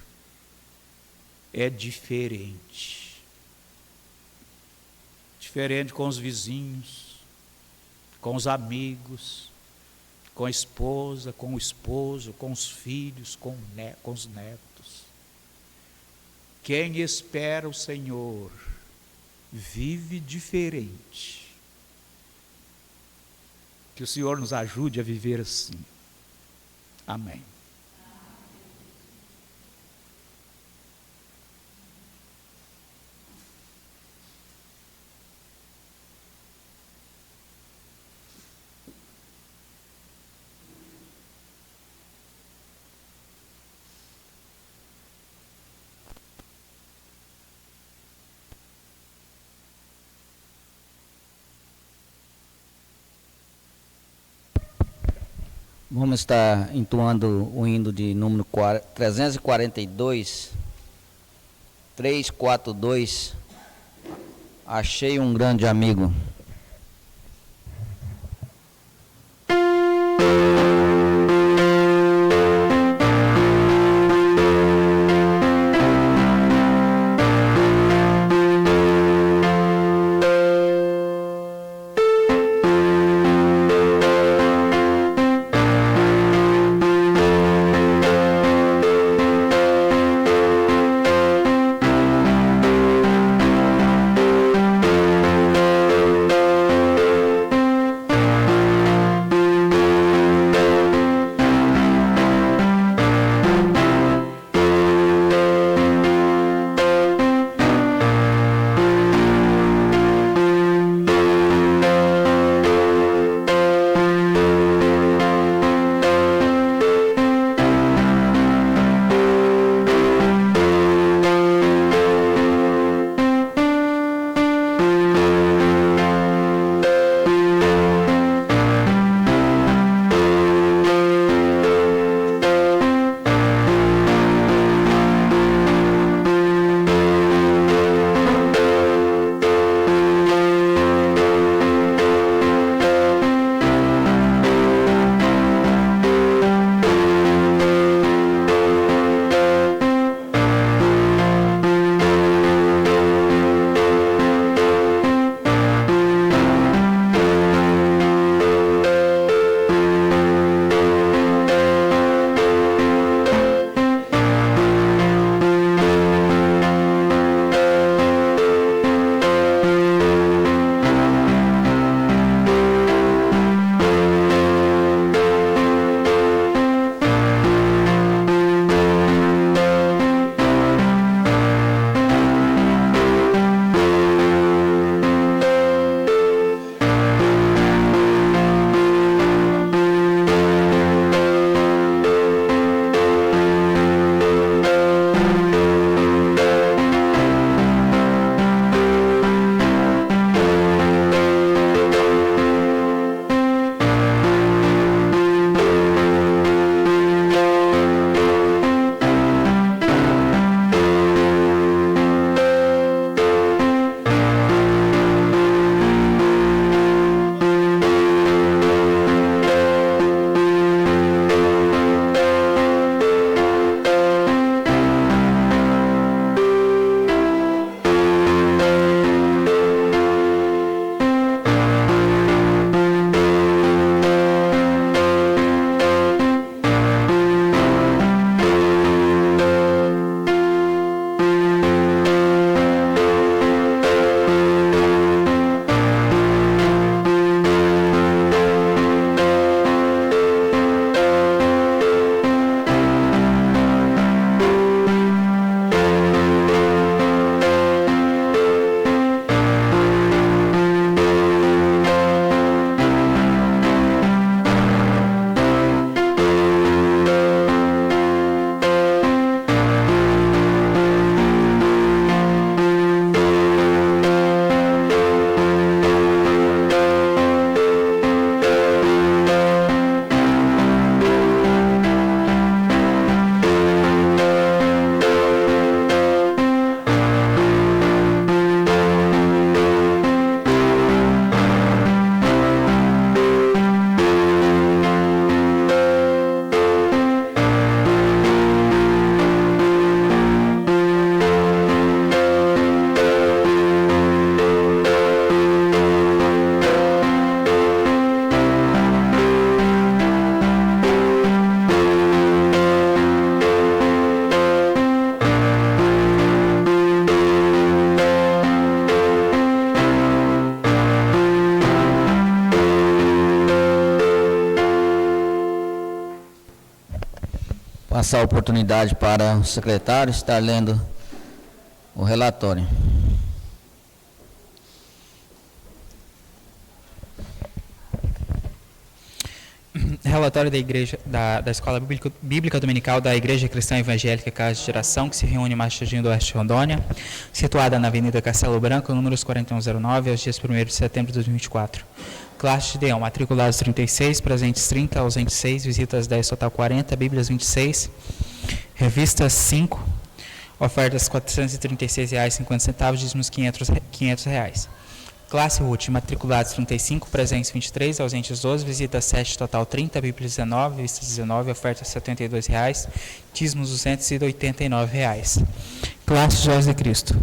é diferente. diferente com os vizinhos, com os amigos, com a esposa, com o esposo, com os filhos, com os netos. Quem espera o Senhor vive diferente. Que o Senhor nos ajude a viver assim. Amém. Vamos estar entoando o hino de número 342, 342, achei um grande amigo. Passar a oportunidade para o secretário estar lendo o relatório. Relatório da Igreja da Escola Bíblica Dominical da Igreja Cristã Evangélica Casa de Geração, que se reúne em Machadinho do Oeste, Rondônia, situada na Avenida Castelo Branco, números 4109, aos dias 1º de setembro de 2024. Classe de D1, matriculados 36, presentes 30, ausentes 6, visitas 10, total 40, Bíblias 26, revistas 5, ofertas R$ 436,50, dízimos R$ 500. Classe Ruth, matriculados 35, presentes 23, ausentes 12, visitas 7, total 30, Bíblia 19, vistas 19, ofertas R$ 72, dízimos R$ 289. Classe Joias de Cristo.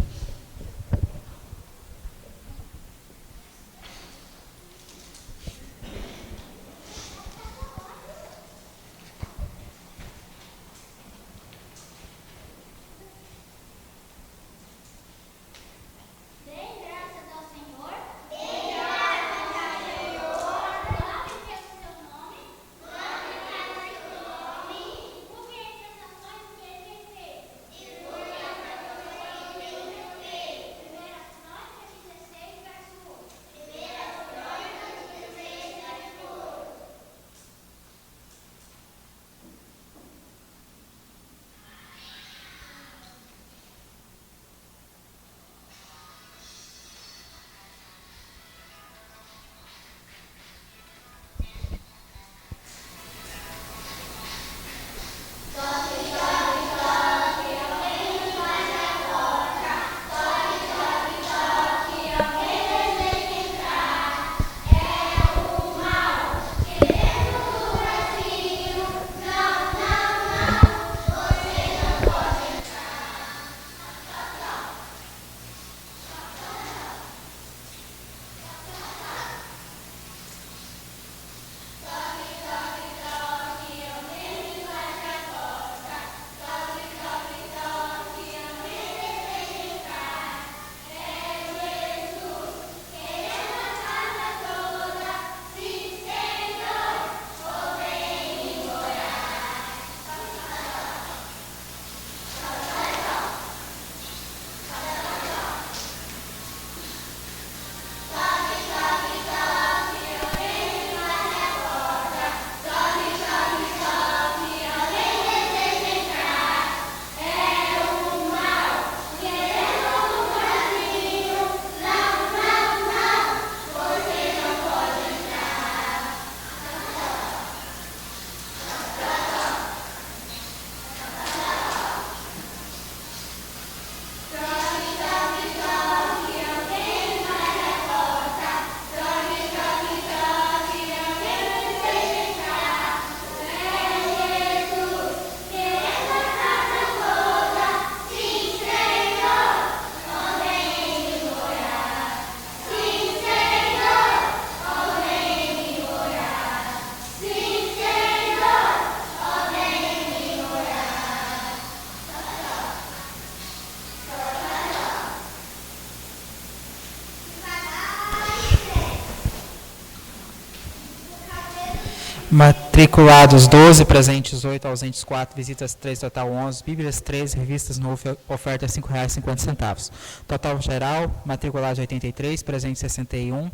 Matriculados 12, presentes 8, ausentes 4, visitas 3, total 11, Bíblias 13, revistas no oferta R$ 5,50. Total geral, matriculados 83, presentes 61,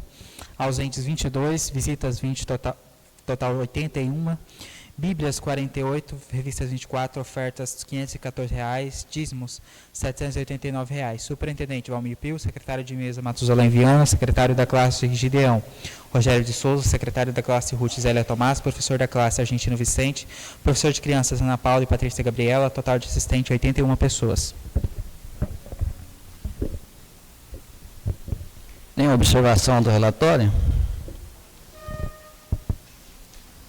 ausentes 22, visitas 20, total 81, Bíblias 48, revistas 24, ofertas R$ 514, dízimos R$ 789. Superintendente Valmir Pio, secretário de mesa Matusalém Viana, secretário da classe Gideão Rogério de Souza, secretário da classe Ruth Zélia Tomás, professor da classe Argentino Vicente, professor de crianças Ana Paula e Patrícia Gabriela, total de assistente 81 pessoas. Tem observação do relatório?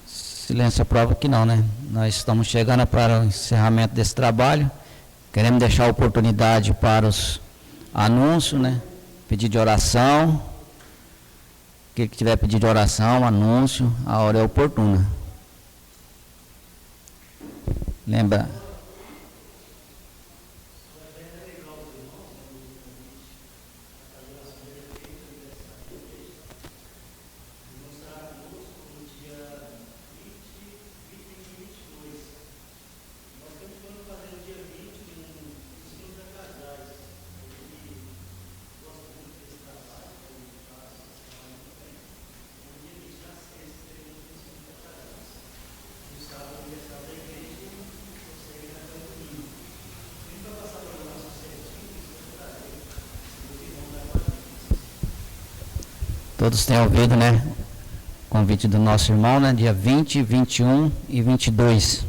Silêncio prova que não, né? Nós estamos chegando para o encerramento desse trabalho. Queremos deixar a oportunidade para os anúncios, né? Pedido de oração. Quem tiver pedido de oração, anúncio, a hora é oportuna. Lembra? Todos têm ouvido, né? O convite do nosso irmão, né? Dia 20, 21 e 22.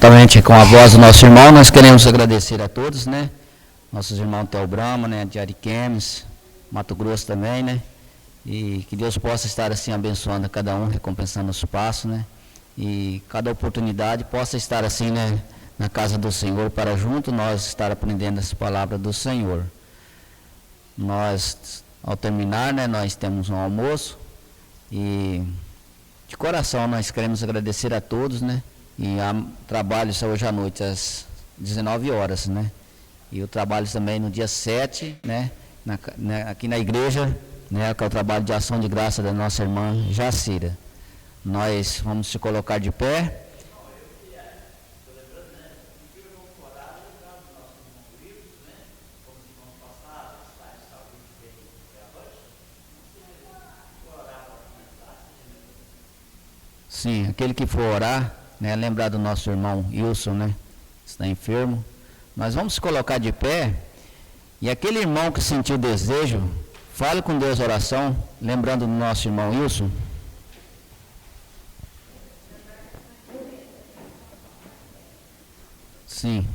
Juntamente com a voz do nosso irmão, nós queremos agradecer a todos, né? Nossos irmãos Theo Brama, né? De Ariquemes, Mato Grosso também, né? E que Deus possa estar assim abençoando a cada um, recompensando o espaço, né? E cada oportunidade possa estar assim, né? Na casa do Senhor, para junto nós estar aprendendo essa palavra do Senhor. Nós, ao terminar, né? Nós temos um almoço e de coração nós queremos agradecer a todos, né? E há trabalhos hoje à noite, às 19 horas, né? E o trabalho também no dia 7, né? Aqui na igreja, né? Que é o trabalho de ação de graça da nossa irmã Jacira. Nós vamos se colocar de pé. Sim, aquele que for orar, né, lembrar do nosso irmão Wilson, né, está enfermo. Nós vamos se colocar de pé, e aquele irmão que sentiu desejo, fale com Deus a oração, lembrando do nosso irmão Wilson. Sim.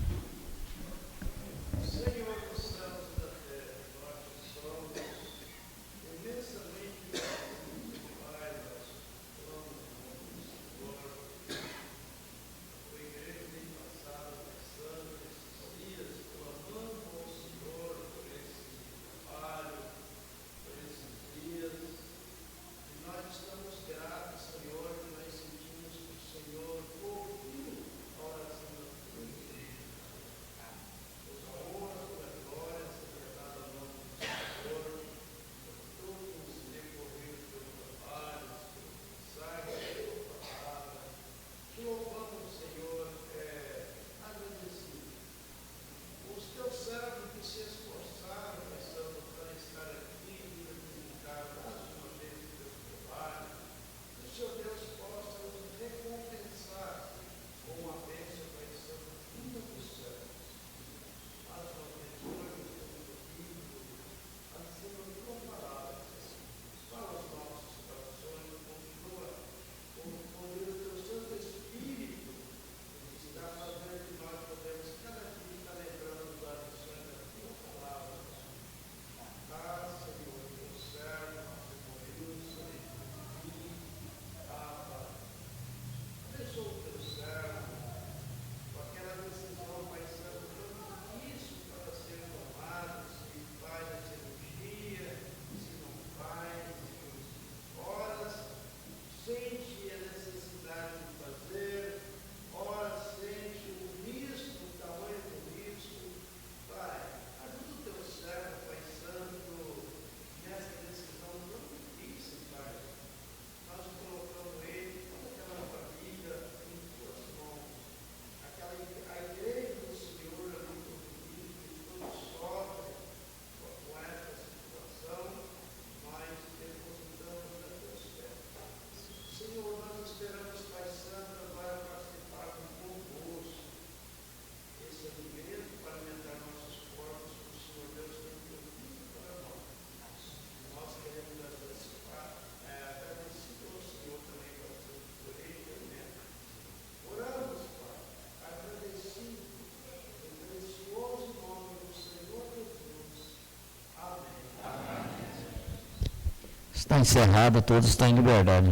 Está encerrado, todos estão em liberdade.